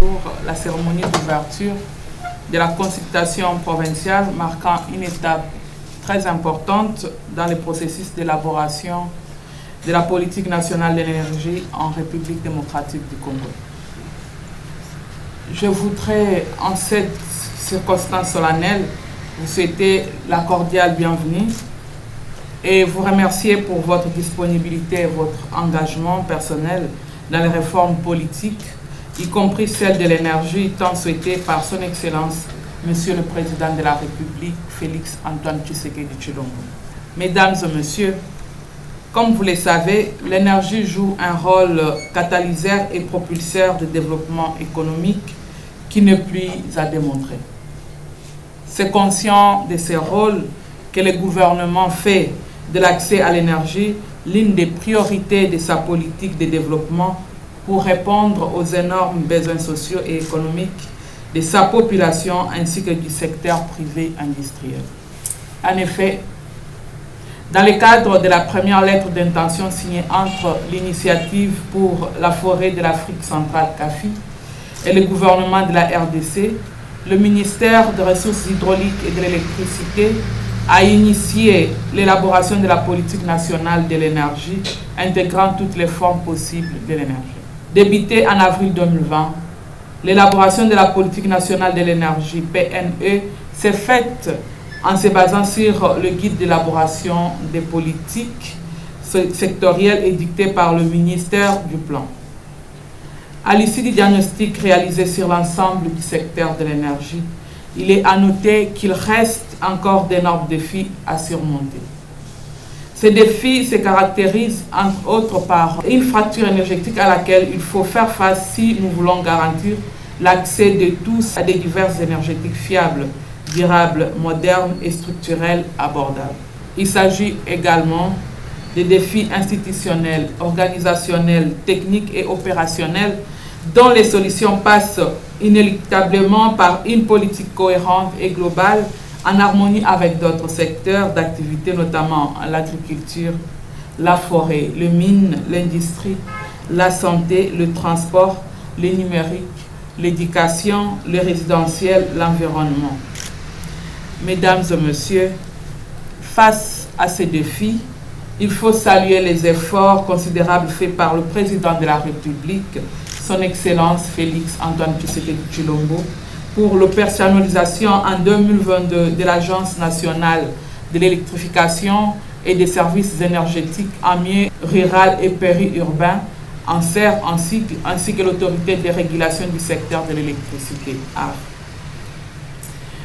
jour la cérémonie d'ouverture de la consultation provinciale marquant une étape très importante dans le processus d'élaboration de la politique nationale de l'énergie en République démocratique du Congo. Je voudrais, en cette circonstance solennelle, vous souhaiter la cordiale bienvenue et vous remercier pour votre disponibilité et votre engagement personnel dans les réformes politiques, y compris celle de l'énergie tant souhaitée par son Excellence, Monsieur le Président de la République, Félix Antoine Tshisekedi Tshilombo. Mesdames et Messieurs, comme vous le savez, l'énergie joue un rôle catalyseur et propulseur de développement économique qui n'est plus à démontrer. C'est conscient de ce rôle que le gouvernement fait de l'accès à l'énergie l'une des priorités de sa politique de développement pour répondre aux énormes besoins sociaux et économiques de sa population ainsi que du secteur privé industriel. En effet, dans le cadre de la première lettre d'intention signée entre l'Initiative pour la forêt de l'Afrique centrale CAFI et le gouvernement de la RDC, le ministère des Ressources hydrauliques et de l'électricité a initié l'élaboration de la politique nationale de l'énergie, intégrant toutes les formes possibles de l'énergie. Débutée en avril 2020, l'élaboration de la politique nationale de l'énergie, PNE, s'est faite en se basant sur le guide d'élaboration des politiques sectorielles édicté par le ministère du Plan. À l'issue du diagnostic réalisé sur l'ensemble du secteur de l'énergie, il est à noter qu'il reste encore d'énormes défis à surmonter. Ces défis se caractérisent entre autres par une fracture énergétique à laquelle il faut faire face si nous voulons garantir l'accès de tous à des diverses énergétiques fiables, durables, modernes et structurelles abordables. Il s'agit également des défis institutionnels, organisationnels, techniques et opérationnels dont les solutions passent inéluctablement par une politique cohérente et globale en harmonie avec d'autres secteurs d'activité, notamment l'agriculture, la forêt, les mines, l'industrie, la santé, le transport, le numérique, l'éducation, le résidentiel, l'environnement. Mesdames et messieurs, face à ces défis, il faut saluer les efforts considérables faits par le président de la République, son Excellence Félix Antoine Tshisekedi Tshilombo, pour l'opérationnalisation en 2022 de l'Agence nationale de l'électrification et des services énergétiques en milieu rural et périurbain, en CER, ainsi que l'autorité de régulation du secteur de l'électricité, ARE.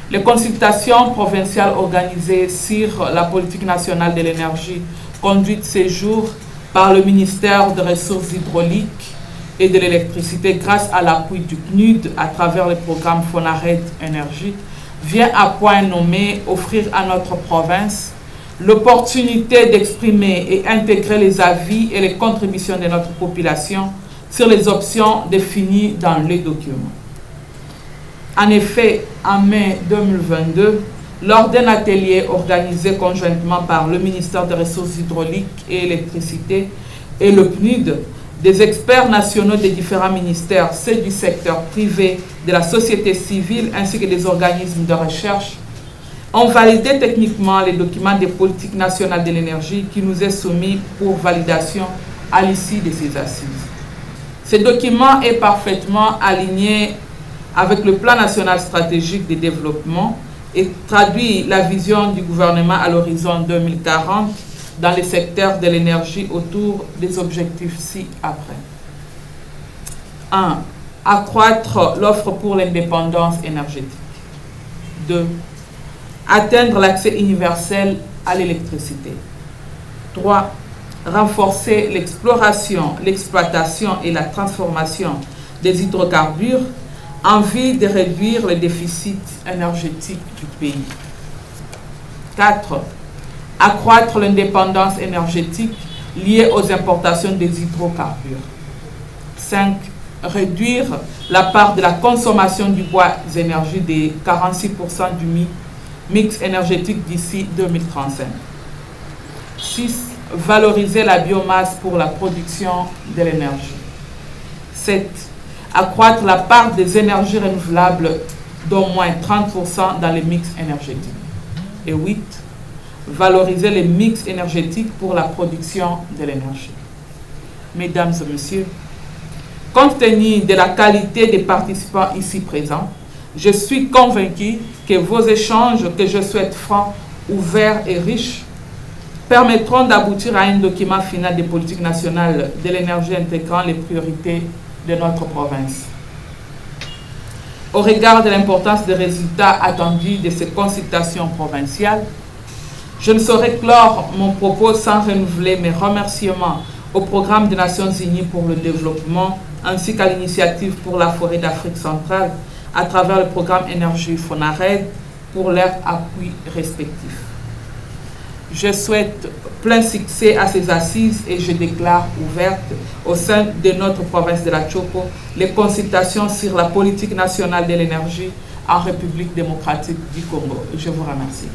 Les consultations provinciales organisées sur la politique nationale de l'énergie, conduites ces jours par le ministère des Ressources hydrauliques et de l'électricité grâce à l'appui du PNUD à travers le programme FONARED Énergie, vient à point nommé offrir à notre province l'opportunité d'exprimer et intégrer les avis et les contributions de notre population sur les options définies dans les documents. En effet, en mai 2022, lors d'un atelier organisé conjointement par le ministère des Ressources hydrauliques et électricité et le PNUD, des experts nationaux des différents ministères, ceux du secteur privé, de la société civile ainsi que des organismes de recherche, ont validé techniquement les documents des politiques nationales de l'énergie qui nous est soumis pour validation à l'issue de ces assises. Ce document est parfaitement aligné avec le plan national stratégique de développement et traduit la vision du gouvernement à l'horizon 2040 dans les secteurs de l'énergie autour des objectifs ci-après. 1. Accroître l'offre pour l'indépendance énergétique. 2. Atteindre l'accès universel à l'électricité. 3. Renforcer l'exploration, l'exploitation et la transformation des hydrocarbures en vue de réduire le déficit énergétique du pays. 4. Accroître l'indépendance énergétique liée aux importations des hydrocarbures. 5. Réduire la part de la consommation du bois énergie de 46% du mix énergétique d'ici 2035. 6. Valoriser la biomasse pour la production de l'énergie. 7. accroître la part des énergies renouvelables d'au moins 30% dans les mix énergétiques. Et 8, valoriser les mix énergétiques pour la production de l'énergie. Mesdames et messieurs, compte tenu de la qualité des participants ici présents, je suis convaincu que vos échanges, que je souhaite francs, ouverts et riches, permettront d'aboutir à un document final des politiques nationales de l'énergie intégrant les priorités de notre province. Au regard de l'importance des résultats attendus de ces consultations provinciales, je ne saurais clore mon propos sans renouveler mes remerciements au Programme des Nations Unies pour le développement ainsi qu'à l'Initiative pour la forêt d'Afrique centrale à travers le programme Énergie FONARED pour leur appui respectif. Je souhaite plein succès à ces assises et je déclare ouvertes au sein de notre province de la Tchoko les consultations sur la politique nationale de l'énergie en République démocratique du Congo. Je vous remercie.